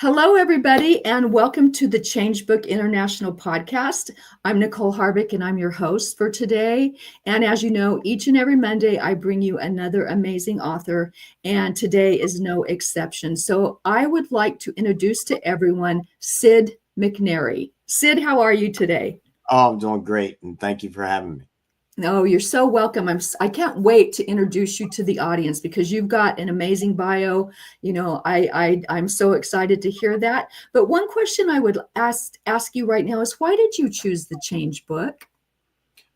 Hello, everybody, and welcome to the Change Book International podcast. I'm Nicole Harvick, and I'm your host for today. And as you know, each and every Monday, I bring you another amazing author, and today is no exception. So I would like to introduce to everyone Sid McNairy. Sid, how are you today? Oh, I'm doing great, and thank you for having me. Oh, you're so welcome. I can't wait to introduce you to the audience because you've got an amazing bio. I'm so excited to hear that. But one question I would ask you right now is, why did you choose the Change book?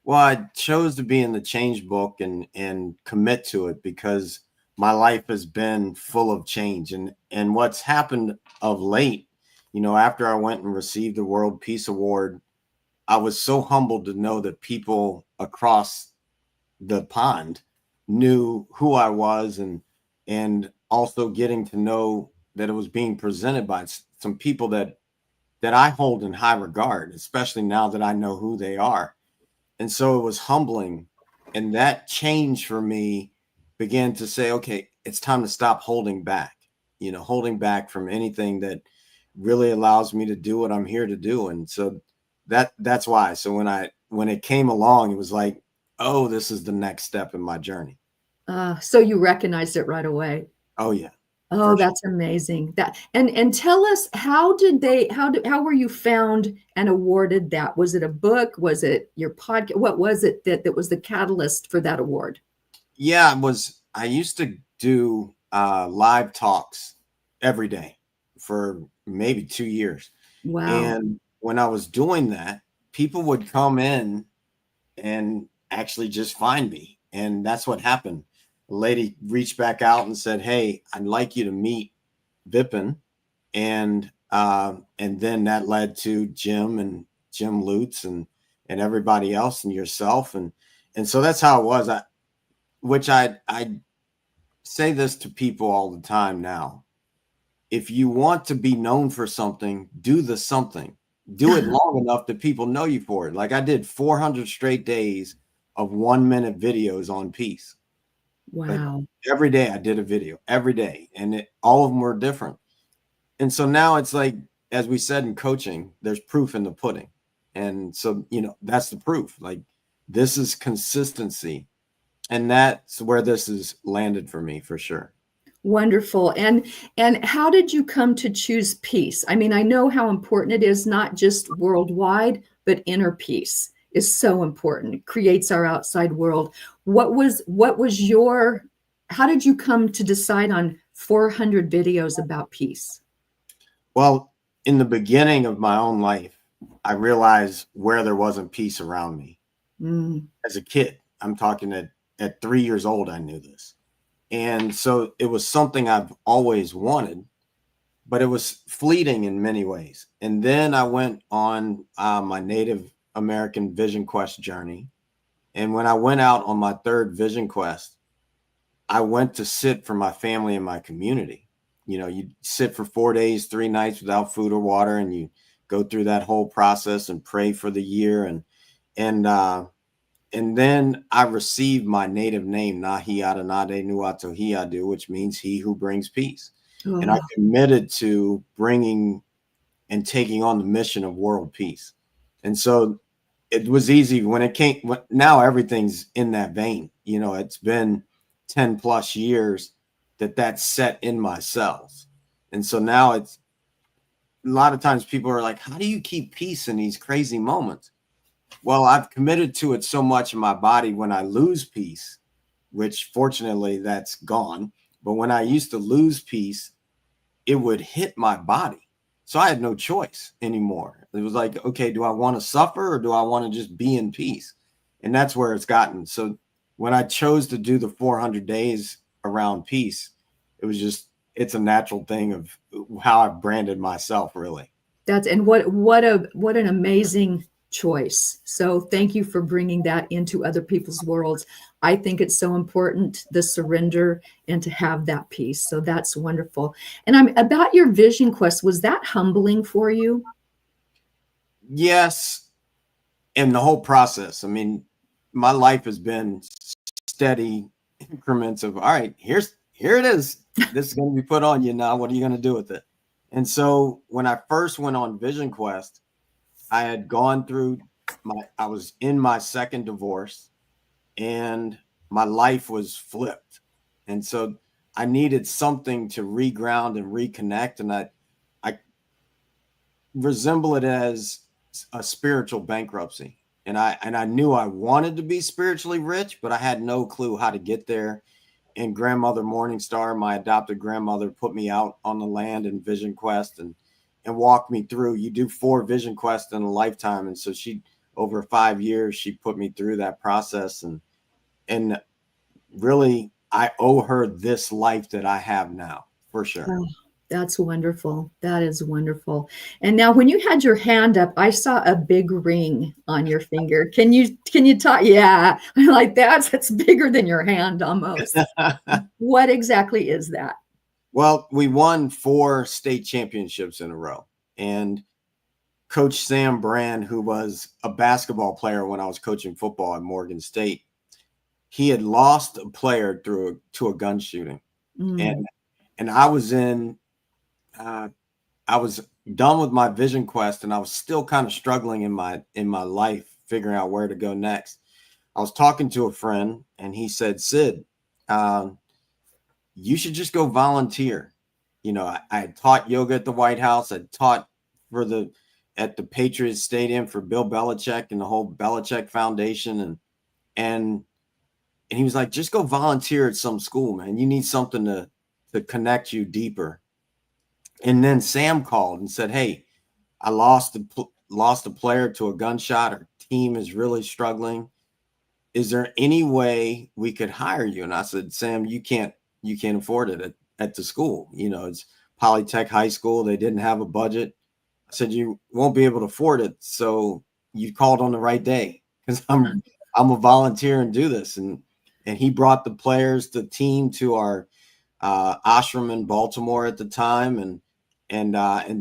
Well, I chose to be in the Change book and commit to it because my life has been full of change, and what's happened of late, after I went and received the World Peace Award, I was so humbled to know that people across the pond knew who I was, and also getting to know that it was being presented by some people that I hold in high regard, especially now that I know who they are. And so it was humbling. And that change for me began to say, okay, it's time to stop holding back from anything that really allows me to do what I'm here to do. And so that's why. So when it came along, it was like, oh, this is the next step in my journey. So you recognized it right away. Oh yeah. Oh, For sure. that's amazing. And tell us, how were you found and awarded that? Was it a book? Was it your podcast? What was it that was the catalyst for that award? Yeah, I used to do live talks every day for maybe 2 years. Wow. And when I was doing that, people would come in and actually just find me. And that's what happened. A lady reached back out and said, "Hey, I'd like you to meet Vipin." And then that led to Jim Lutz and everybody else and yourself. And so that's how it was. I say this to people all the time now. If you want to be known for something, do the something. Do it long enough that people know you for it. Like I did 400 straight days of 1 minute videos on peace. Like Wow. every day I did a video every day, and all of them were different. And so now it's like, as we said in coaching, there's proof in the pudding. And so, that's the proof. Like this is consistency. And that's where this has landed for me for sure. Wonderful. And how did you come to choose peace? I mean, I know how important it is, not just worldwide, but inner peace is so important. It creates our outside world. What was your how did you come to decide on 400 videos about peace? Well, in the beginning of my own life, I realized where there wasn't peace around me. Mm, As a kid, I'm talking at 3 years old, I knew this. And so it was something I've always wanted, but it was fleeting in many ways. And then I went on my Native American Vision Quest journey. And when I went out on my third Vision Quest, I went to sit for my family and my community. You sit for 4 days, 3 nights without food or water, and you go through that whole process and pray for the year. And then I received my native name, Nahi Adanade Nuato Hiadu, which means he who brings peace. And I oh, committed to bringing and taking on the mission of world peace. And so it was easy when it came. Now everything's in that vein. It's been 10 plus years that's set in my cells. And so now it's a lot of times people are like, how do you keep peace in these crazy moments? Well, I've committed to it so much in my body when I lose peace, which fortunately that's gone. But when I used to lose peace, it would hit my body. So I had no choice anymore. It was like, okay, do I want to suffer or do I want to just be in peace? And that's where it's gotten. So when I chose to do the 400 days around peace, it's a natural thing of how I've branded myself, really. that's and what an amazing choice. So thank you for bringing that into other people's worlds. I think it's so important, the surrender and to have that peace. So that's wonderful. And I'm about your vision quest. Was that humbling for you? Yes. And the whole process. I mean, my life has been steady increments of, all right, here it is. This is going to be put on you now. What are you going to do with it? And so when I first went on Vision Quest, I had gone through I was in my second divorce, and my life was flipped. And so I needed something to reground and reconnect. And I resemble it as a spiritual bankruptcy. And I knew I wanted to be spiritually rich, but I had no clue how to get there. And grandmother Morningstar, my adopted grandmother, put me out on the land in Vision Quest and walked me through. You do 4 Vision Quests in a lifetime. And so she, over 5 years, she put me through that process. And really, I owe her this life that I have now, for sure. Oh, that's wonderful. That is wonderful. And now when you had your hand up, I saw a big ring on your finger. Can you talk? Yeah. I'm like, that's bigger than your hand almost. What exactly is that? Well, we won 4 state championships in a row. And Coach Sam Brand, who was a basketball player when I was coaching football at Morgan State, he had lost a player to a gun shooting. Mm. And I was I was done with my Vision Quest, and I was still kind of struggling in my life, figuring out where to go next. I was talking to a friend, and he said, "Sid, you should just go volunteer." I had taught yoga at the White House. I taught at the Patriots Stadium for Bill Belichick and the whole Belichick Foundation, and he was like, "Just go volunteer at some school, man. You need something to connect you deeper." And then Sam called and said, "Hey, I lost a player to a gunshot. Our team is really struggling. Is there any way we could hire you?" And I said, "Sam, you can't afford it at the school. It's Polytech High School. They didn't have a budget." I said, "You won't be able to afford it. So you called on the right day, because I'm a volunteer and do this." And he brought the players, the team, to our ashram in Baltimore at the time, and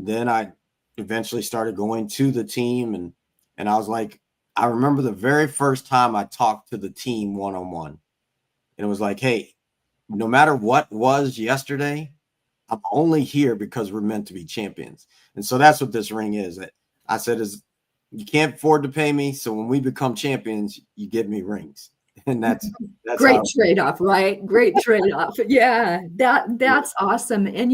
then I eventually started going to the team, and I was like, I remember the very first time I talked to the team one-on-one, and it was like, "Hey, no matter what was yesterday, I'm only here because we're meant to be champions." And so that's what this ring is. I said, "Is you can't afford to pay me, so when we become champions, you give me rings." And that's Great how. trade-off, right? Great trade-off. Yeah, that's awesome. And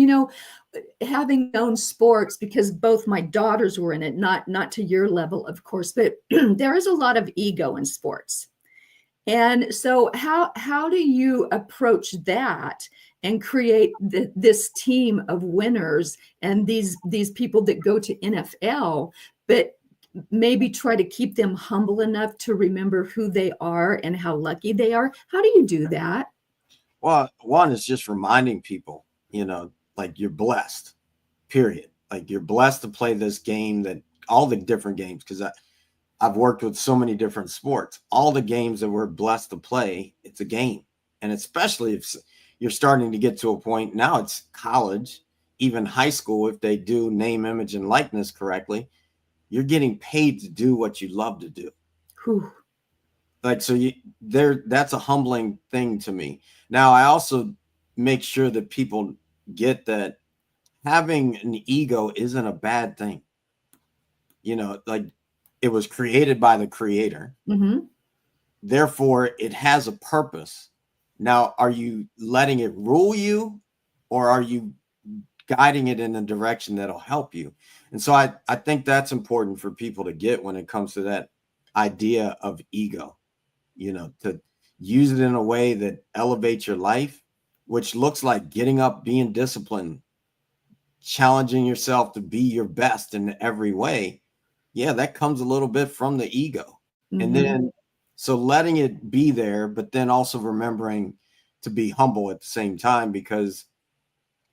having known sports, because both my daughters were in it, not to your level, of course, but there is a lot of ego in sports. And so how do you approach that and create this team of winners and these people that go to NFL, but maybe try to keep them humble enough to remember who they are and how lucky they are? How do you do that? Well, one is just reminding people, like, you're blessed, period. Like, you're blessed to play this game, that all the different games, because I've worked with so many different sports. All the games that we're blessed to play, it's a game. And especially if you're starting to get to a point, now it's college, even high school, if they do name, image, and likeness correctly, you're getting paid to do what you love to do. Whew. Like, so that's a humbling thing to me. Now, I also make sure that people get that having an ego isn't a bad thing. Like, it was created by the creator. Mm-hmm. Therefore, it has a purpose. Now, are you letting it rule you, or are you guiding it in a direction that'll help you? And so I think that's important for people to get when it comes to that idea of ego, to use it in a way that elevates your life, which looks like getting up, being disciplined, challenging yourself to be your best in every way. Yeah, that comes a little bit from the ego. And Mm-hmm. then, so letting it be there, but then also remembering to be humble at the same time, because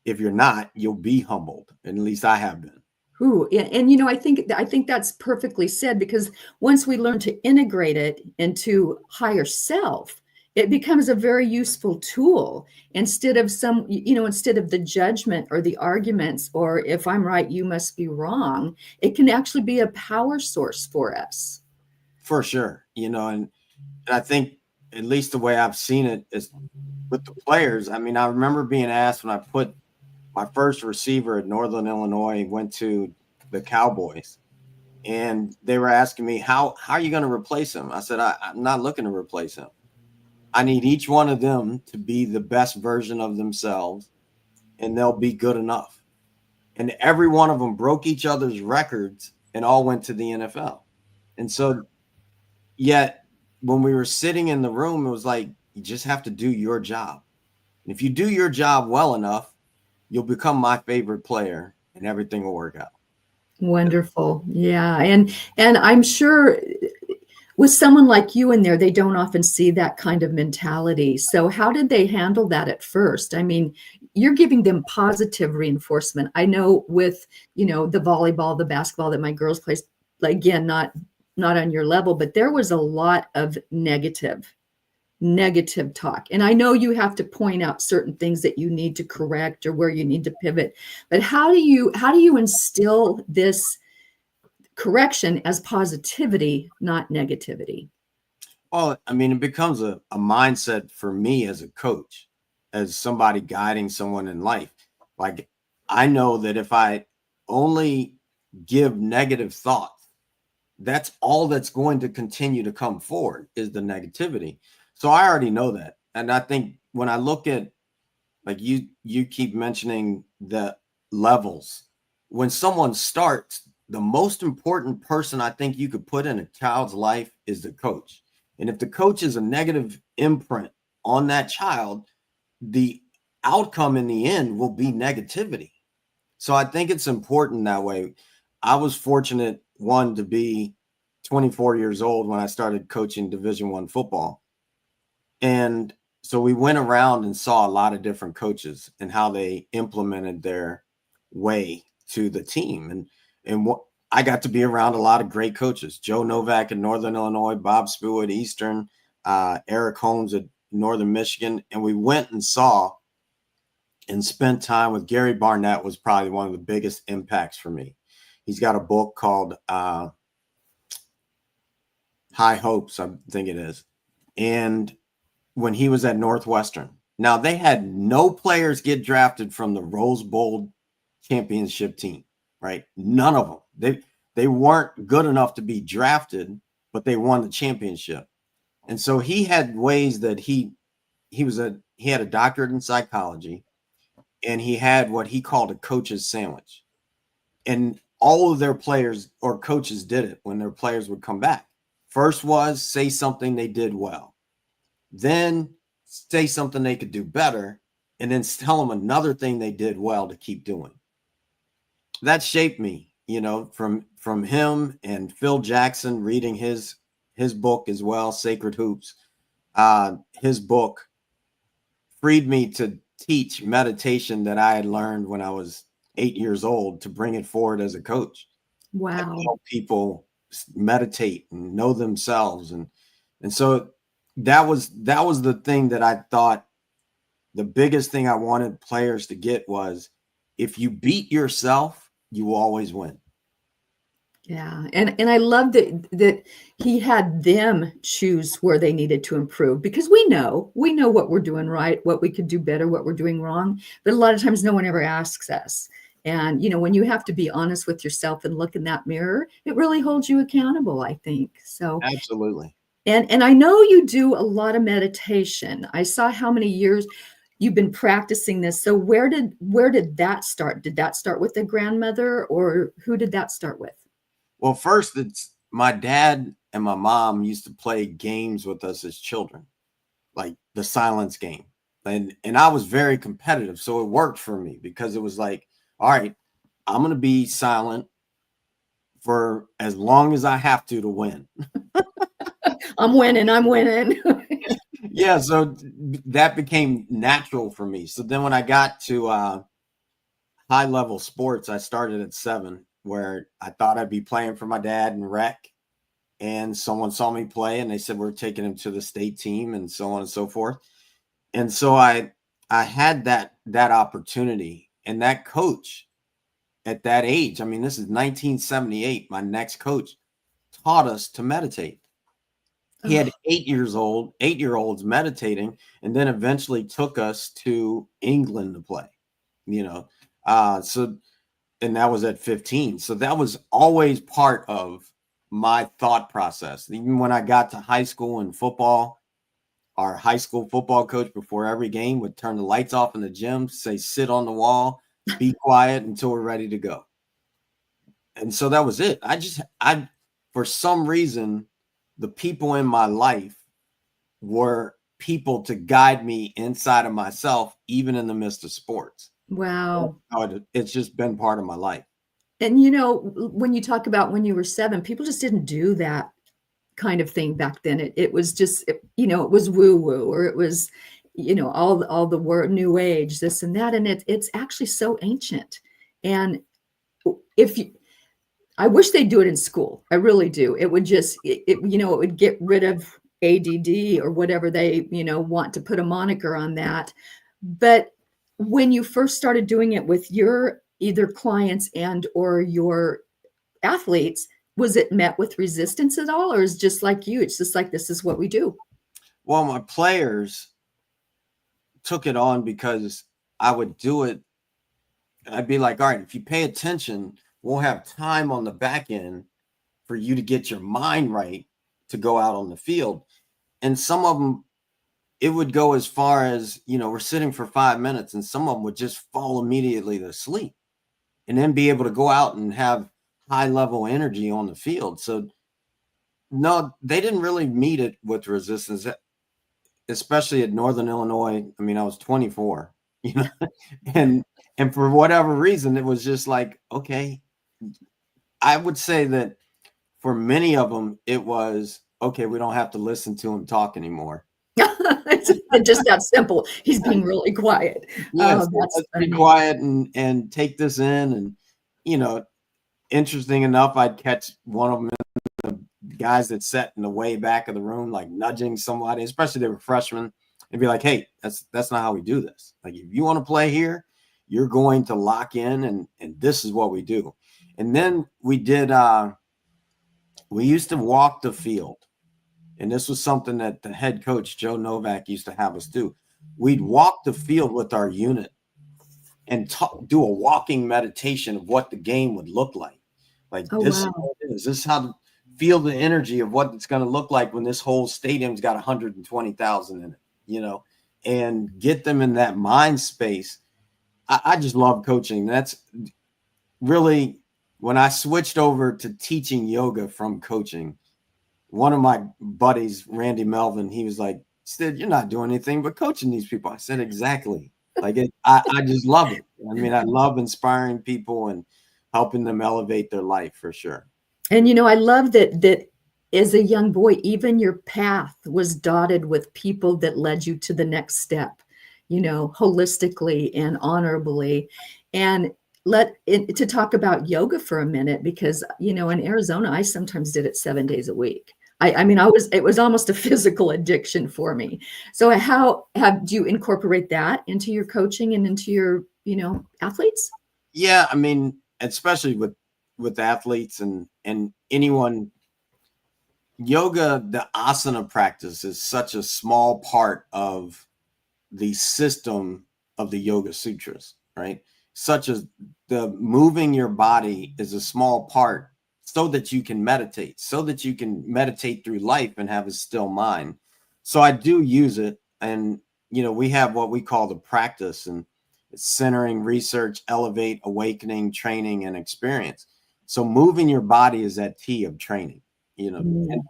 if you're not, you'll be humbled. And at least I have been. Ooh, and I think that's perfectly said, because once we learn to integrate it into higher self, it becomes a very useful tool, instead of instead of the judgment or the arguments, or if I'm right, you must be wrong. It can actually be a power source for us. For sure. And I think, at least the way I've seen it, is with the players. I mean, I remember being asked when I put my first receiver at Northern Illinois went to the Cowboys, and they were asking me, how are you going to replace him? I said, I'm not looking to replace him. I need each one of them to be the best version of themselves, and they'll be good enough. And every one of them broke each other's records and all went to the NFL. And so, yet, when we were sitting in the room, it was like, you just have to do your job. And if you do your job well enough, you'll become my favorite player and everything will work out. Wonderful. Yeah. And I'm sure with someone like you in there, they don't often see that kind of mentality. So how did they handle that at first? I mean, you're giving them positive reinforcement. I know with, the volleyball, the basketball that my girls play, again, not on your level, but there was a lot of negative talk. And I know you have to point out certain things that you need to correct or where you need to pivot. But how do you instill this correction as positivity, not negativity? Well, I mean, it becomes a mindset for me as a coach, as somebody guiding someone in life. Like, I know that if I only give negative thoughts, that's all that's going to continue to come forward is the negativity. So I already know that. And I think when I look at, like, you keep mentioning the levels. When someone starts, the most important person I think you could put in a child's life is the coach. And if the coach is a negative imprint on that child, the outcome in the end will be negativity. So I think it's important that way. I was fortunate, one, to be 24 years old when I started coaching Division I football. And so we went around and saw a lot of different coaches and how they implemented their way to the team. And what I got to be around a lot of great coaches: Joe Novak at Northern Illinois, Bob Spoo at Eastern, Eric Holmes at Northern Michigan. And we went and saw and spent time with Gary Barnett. Was probably one of the biggest impacts for me. He's got a book called High Hopes, I think it is. And when he was at Northwestern, now they had no players get drafted from the Rose Bowl championship team, right? None of them. They weren't good enough to be drafted, but they won the championship. And so he had ways that he had a doctorate in psychology, and he had what he called a coach's sandwich. And all of their players or coaches did it when their players would come back. First was say something they did well, then say something they could do better, and then tell them another thing they did well to keep doing. That shaped me, from him and Phil Jackson, reading his book as well, Sacred Hoops. His book freed me to teach meditation that I had learned when I was 8 years old, to bring it forward as a coach. Wow. I help people meditate and know themselves. And so that was the thing that I thought the biggest thing I wanted players to get was, if you beat yourself, you will always win. Yeah. And I love that he had them choose where they needed to improve, because we know what we're doing right, what we could do better, what we're doing wrong. But a lot of times no one ever asks us. And, when you have to be honest with yourself and look in that mirror, it really holds you accountable, I think. So Absolutely. And I know you do a lot of meditation. I saw how many years you've been practicing this. So where did that start? Did that start with the grandmother, or who did that start with? Well, first, it's my dad and my mom used to play games with us as children, like the silence game. And I was very competitive. So it worked for me, because it was like, all right, I'm going to be silent for as long as I have to win. I'm winning. Yeah. So that became natural for me. So then when I got to high level sports, I started at 7, where I thought I'd be playing for my dad in rec. And someone saw me play and they said, we're taking him to the state team, and so on and so forth. And so I had that opportunity, and that coach at that age, I mean, this is 1978. My next coach taught us to meditate. He had 8-year-olds meditating, and then eventually took us to England to play, So, and that was at 15. So that was always part of my thought process. Even when I got to high school and football, our high school football coach before every game would turn the lights off in the gym, say, sit on the wall, be quiet until we're ready to go. And so that was it. For some reason, the people in my life were people to guide me inside of myself, even in the midst of sports. Wow. It's just been part of my life. And when you talk about when you were 7, people just didn't do that kind of thing back then. It was just, it was woo woo, or it was, all the word new age, this and that. And it's actually so ancient. And if you, I wish they'd do it in school. I really do. It would just, it would get rid of ADD or whatever they, want to put a moniker on that. But when you first started doing it with your either clients and or your athletes, was it met with resistance at all? Or is it just like you? It's just like, this is what we do. Well, my players took it on because I would do it. I'd be like, all right, if you pay attention, we'll have time on the back end for you to get your mind right to go out on the field. And some of them, it would go as far as, we're sitting for 5 minutes and some of them would just fall immediately to sleep and then be able to go out and have high level energy on the field. So no, they didn't really meet it with resistance, especially at Northern Illinois. I mean, I was 24, and for whatever reason, it was just like, okay, I would say that for many of them, it was, okay, we don't have to listen to him talk anymore. It's just that simple. He's being really quiet. Yes, let's be quiet and take this in. And, interesting enough, I'd catch one of them, the guys that sat in the way back of the room, like nudging somebody, especially they were freshmen, and be like, hey, that's not how we do this. Like, if you want to play here, you're going to lock in, and this is what we do. And then we used to walk the field. And this was something that the head coach, Joe Novak, used to have us do. We'd walk the field with our unit and do a walking meditation of what the game would look like. Like, this is what it is. This is how to feel the energy of what it's going to look like when this whole stadium's got 120,000 in it, and get them in that mind space. I just love coaching. That's really when I switched over to teaching yoga from coaching. One of my buddies, Randy Melvin, he was like, Sid, you're not doing anything but coaching these people. I said, exactly. Like, I just love it. I mean, I love inspiring people and helping them elevate their life, for sure. And, I love that as a young boy, even your path was dotted with people that led you to the next step, holistically and honorably. And to talk about yoga for a minute, because, in Arizona, I sometimes did it 7 days a week. It was almost a physical addiction for me. So do you incorporate that into your coaching and into your, athletes? Yeah. I mean, especially with athletes and anyone, yoga, the asana practice is such a small part of the system of the Yoga Sutras, right? Such as the moving your body is a small part so that you can meditate through life and have a still mind. So I do use it. And, we have what we call the practice, and it's centering, research, elevate, awakening, training, and experience. So moving your body is that T of training, and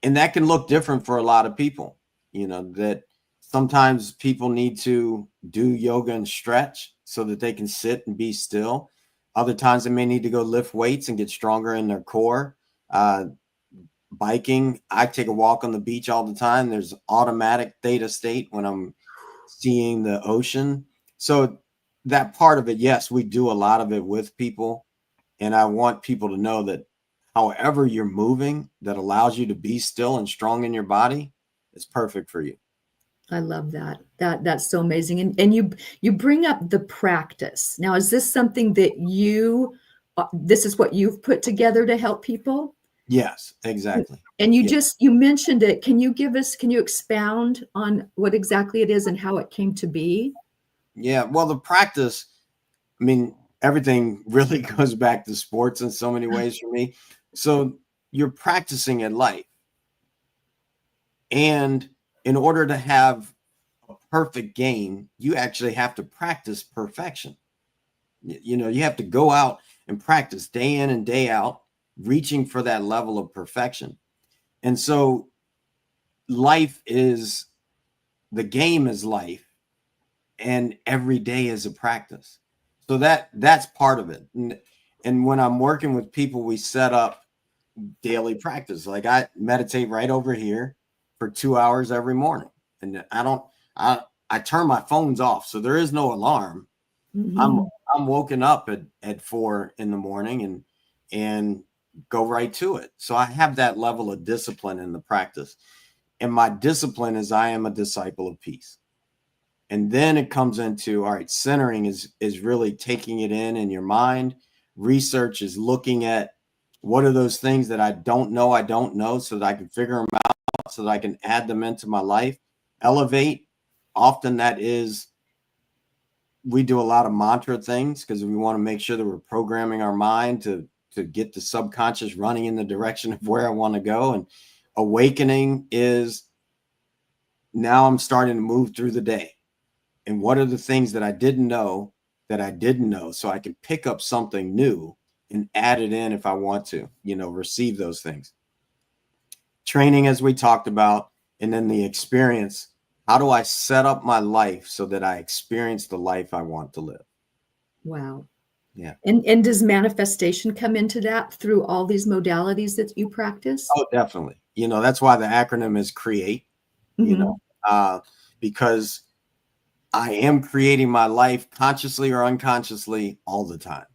that can look different for a lot of people, that sometimes people need to do yoga and stretch so that they can sit and be still. Other times they may need to go lift weights and get stronger in their core. Biking, I take a walk on the beach all the time. There's automatic theta state when I'm seeing the ocean. So that part of it, yes, we do a lot of it with people. And I want people to know that however you're moving that allows you to be still and strong in your body is perfect for you. I love that. That's so amazing. And you bring up the practice. Now, is this something that this is what you've put together to help people? Yes, exactly. And you mentioned it. Can you expound on what exactly it is and how it came to be? Yeah. Well, the practice, I mean, everything really goes back to sports in so many ways for me. So you're practicing at life. And in order to have a perfect game, you actually have to practice perfection. You know, you have to go out and practice day in and day out, reaching for that level of perfection. And so life is the game is life, and every day is a practice. So that's part of it. And when I'm working with people, we set up daily practice. Like I meditate right over here for 2 hours every morning. And I turn my phones off. So there is no alarm. I'm Mhm. I'm woken up at 4 in the morning and go right to it. So I have that level of discipline in the practice. And my discipline is I am a disciple of peace. And then it comes into, all right, centering is really taking it in your mind. Research is looking at what are those things that I don't know so that I can figure them out, so that I can add them into my life. Elevate, often that is, we do a lot of mantra things because we want to make sure that we're programming our mind to get the subconscious running in the direction of where I want to go. And awakening is, now I'm starting to move through the day. And what are the things that I didn't know so I can pick up something new and add it in if I want to, receive those things. Training, as we talked about, and then the experience. How do I set up my life so that I experience the life I want to live? Wow. Yeah. And does manifestation come into that through all these modalities that you practice? Oh, definitely. That's why the acronym is CREATE, you know, Mhm. because I am creating my life consciously or unconsciously all the time.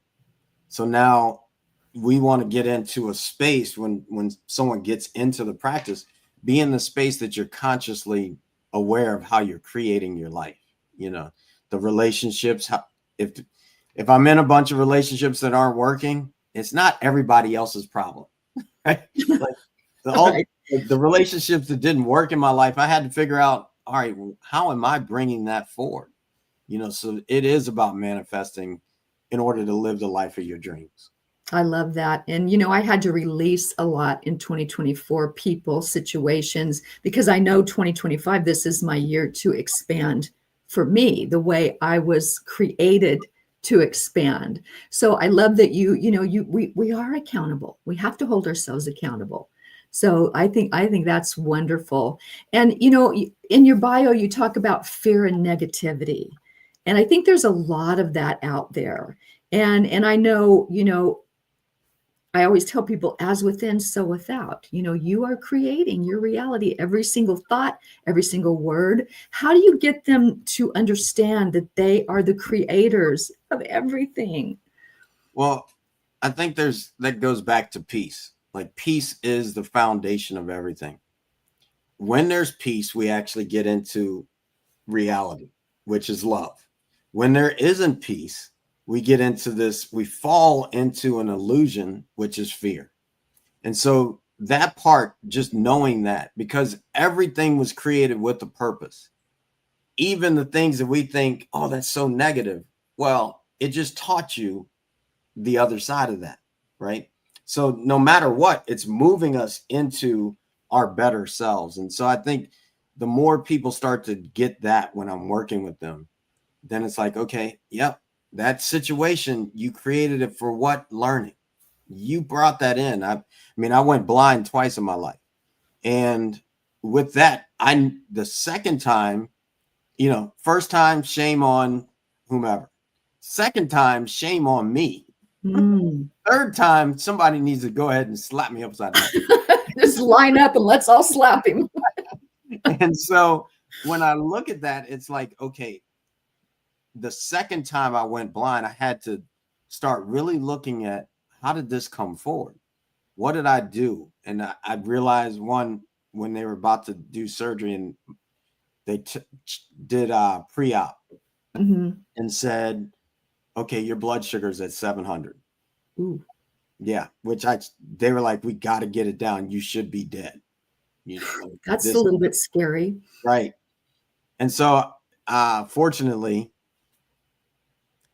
So now we want to get into a space when someone gets into the practice, be in the space that you're consciously aware of how you're creating your life. The relationships, if I'm in a bunch of relationships that aren't working, it's not everybody else's problem. Right? Like Right. the relationships that didn't work in my life, I had to figure out, all right, how am I bringing that forward? So it is about manifesting in order to live the life of your dreams. I love that. And, I had to release a lot in 2024, people, situations, because I know 2025, this is my year to expand for me, the way I was created to expand. So I love that we are accountable. We have to hold ourselves accountable. So I think that's wonderful. And, in your bio, you talk about fear and negativity. And I think there's a lot of that out there. And I know, I always tell people, as within, so without. You are creating your reality, every single thought, every single word. How do you get them to understand that they are the creators of everything? Well, I think that goes back to peace. Like peace is the foundation of everything. When there's peace, we actually get into reality, which is love. When there isn't peace, we fall into an illusion, which is fear. And so that part, just knowing that, because everything was created with a purpose, even the things that we think, oh, that's so negative. Well, it just taught you the other side of that, right? So no matter what, it's moving us into our better selves. And so I think the more people start to get that when I'm working with them, then it's like, okay, yep, that situation, you created it for what? Learning. You brought that in. I mean, I went blind twice in my life. And with that, the second time, first time, shame on whomever. Second time, shame on me. Mm. Third time, somebody needs to go ahead and slap me upside the head. Just line up and let's all slap him. And so when I look at that, it's like, okay, the second time I went blind, I had to start really looking at, how did this come forward? What did I do? And I realized, one, when they were about to do surgery and they did pre-op Mhm. and said, okay, your blood sugar's at 700. Ooh, Yeah, they were like, we got to get it down. You should be dead. Like that's a this, little bit scary. right? And so, fortunately,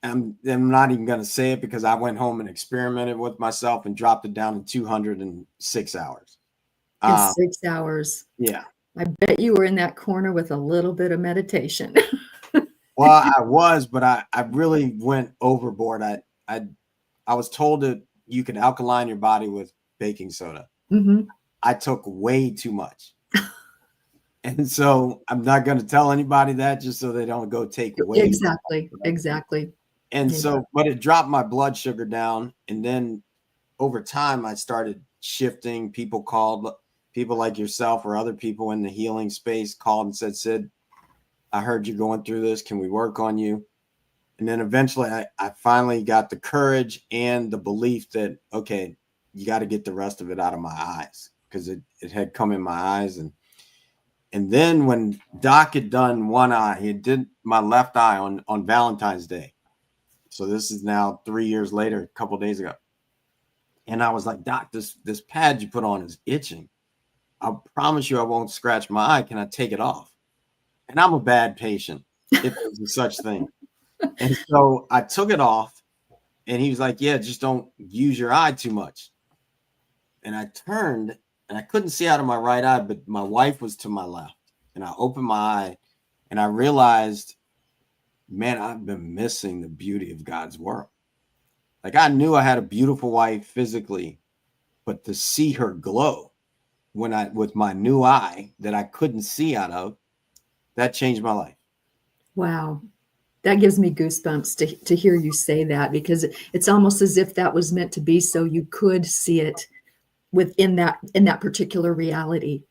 I'm not even going to say it because I went home and experimented with myself and dropped it down to 206 hours. In 6 hours. Yeah. I bet you were in that corner with a little bit of meditation. Well, I was, but I really went overboard. I was told that you could alkaline your body with baking soda. Mm-hmm. I took way too much. And so I'm not going to tell anybody that just so they don't go take way Exactly. more. Exactly. And Yeah. so, but it dropped my blood sugar down. And then over time, I started shifting. People like yourself or other people in the healing space called and said, Sid, I heard you're going through this. Can we work on you? And then eventually I finally got the courage and the belief that, okay, you got to get the rest of it out of my eyes because it had come in my eyes. And then when Doc had done one eye, he did my left eye on Valentine's Day. So this is now 3 years later, a couple of days ago. And I was like, Doc, this pad you put on is itching. I promise you I won't scratch my eye. Can I take it off? And I'm a bad patient, if there's a such thing. And so I took it off and he was like, yeah, just don't use your eye too much. And I turned and I couldn't see out of my right eye, but my wife was to my left. And I opened my eye and I realized, man, I've been missing the beauty of God's world. Like I knew I had a beautiful wife physically, but to see her glow with my new eye that I couldn't see out of, that changed my life. Wow. That gives me goosebumps to hear you say that, because it's almost as if that was meant to be so you could see it in that particular reality.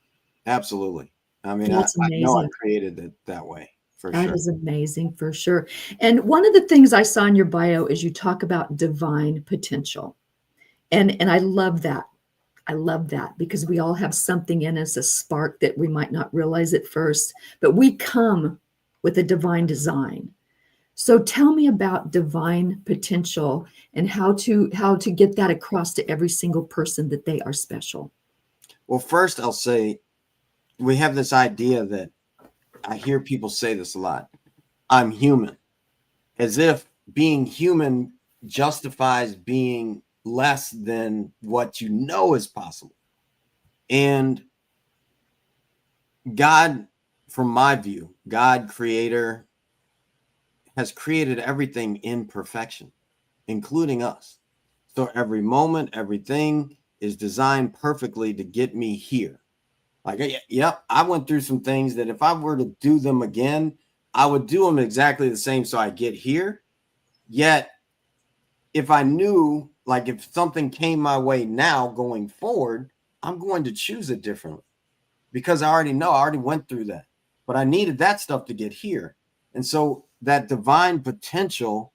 Absolutely. I mean, That's I know I amazing. created it that way for That sure. is amazing for sure. And one of the things I saw in your bio is you talk about divine potential. And I love that. I love that because we all have something in us, a spark that we might not realize at first, but we come with a divine design. So tell me about divine potential and how to get that across to every single person that they are special. Well, first I'll say we have this idea that I hear people say this a lot. I'm human, as if being human justifies being less than what you know is possible. And God, from my view, God, creator, has created everything in perfection, including us. So every moment, everything is designed perfectly to get me here. Like, yep, I went through some things that if I were to do them again, I would do them exactly the same so I get here. Yet, if I knew, like, if something came my way now going forward, I'm going to choose it differently because I already went through that. But I needed that stuff to get here. And so that divine potential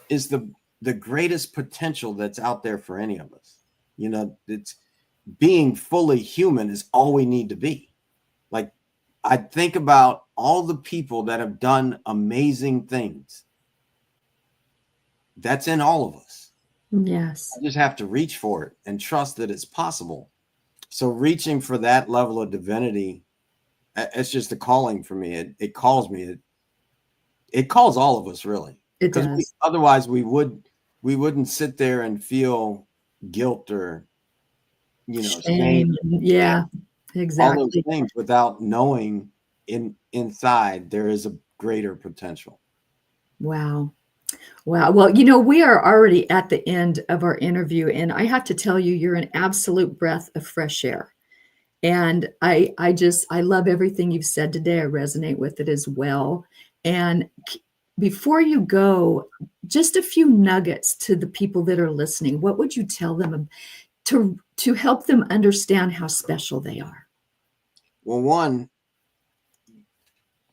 is the greatest potential that's out there for any of us. You know, it's being fully human is all we need to be. Like, I think about all the people that have done amazing things. That's in all of us. Yes. I just have to reach for it and trust that it's possible. So reaching for that level of divinity, it's just a calling for me. It calls me. It calls all of us, really. It Because does. otherwise we wouldn't sit there and feel guilt or shame. Shame. Yeah, All those exactly. things without knowing inside there is a greater potential. Wow. Wow. Well, we are already at the end of our interview, and I have to tell you, you're an absolute breath of fresh air. And I love everything you've said today. I resonate with it as well. And before you go, just a few nuggets to the people that are listening. What would you tell them to help them understand how special they are? Well, one,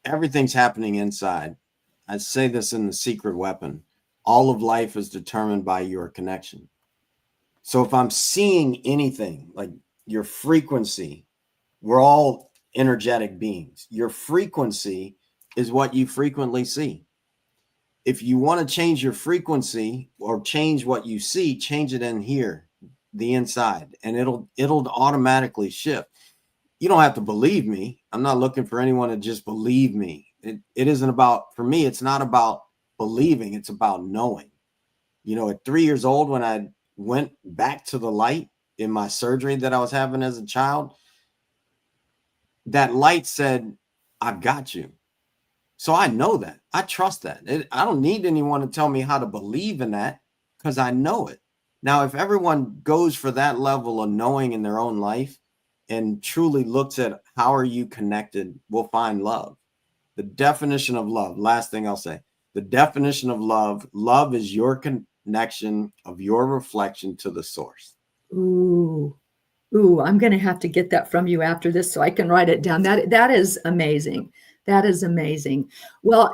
everything's happening inside. I say this in The Secret Weapon. All of life is determined by your connection. So if I'm seeing anything like your frequency, we're all energetic beings. Your frequency is what you frequently see. If you want to change your frequency or change what you see, change it in here, the inside, and it'll automatically shift. You don't have to believe me. I'm not looking for anyone to just believe me. It isn't about, for me, it's not about believing, it's about knowing. You know, at 3 years old, when I went back to the light in my surgery that I was having as a child, that light said, I've got you. So I know that. I trust that. I don't need anyone to tell me how to believe in that because I know it. Now, if everyone goes for that level of knowing in their own life and truly looks at how are you connected, we'll find love. The definition of love, last thing I'll say, the definition of love is your connection of your reflection to the source. Ooh. Ooh, I'm going to have to get that from you after this so I can write it down. That is amazing. That is amazing. Well,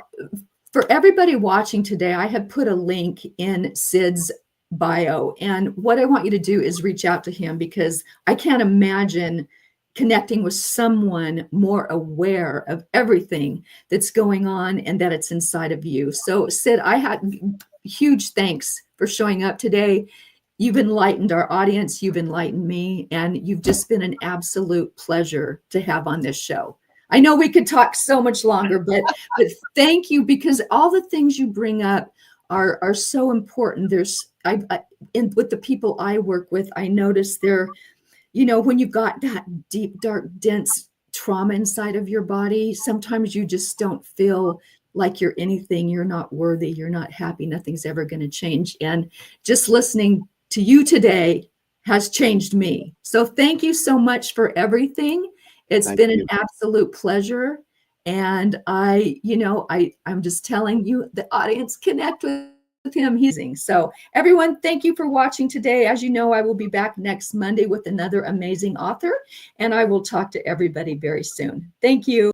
for everybody watching today, I have put a link in Sid's bio. And what I want you to do is reach out to him, because I can't imagine connecting with someone more aware of everything that's going on and that it's inside of you. So Sid, I had huge thanks for showing up today. You've enlightened our audience, you've enlightened me, and you've just been an absolute pleasure to have on this show. I know we could talk so much longer, but thank you, because all the things you bring up are so important. With the people I work with, I notice when you've got that deep, dark, dense trauma inside of your body, sometimes you just don't feel like you're anything. You're not worthy. You're not happy. Nothing's ever going to change. And just listening to you today has changed me. So thank you so much for everything. It's been an absolute pleasure. And I'm just telling you, the audience, connect with him. He's amazing. So everyone, thank you for watching today. As you know, I will be back next Monday with another amazing author, and I will talk to everybody very soon. Thank you.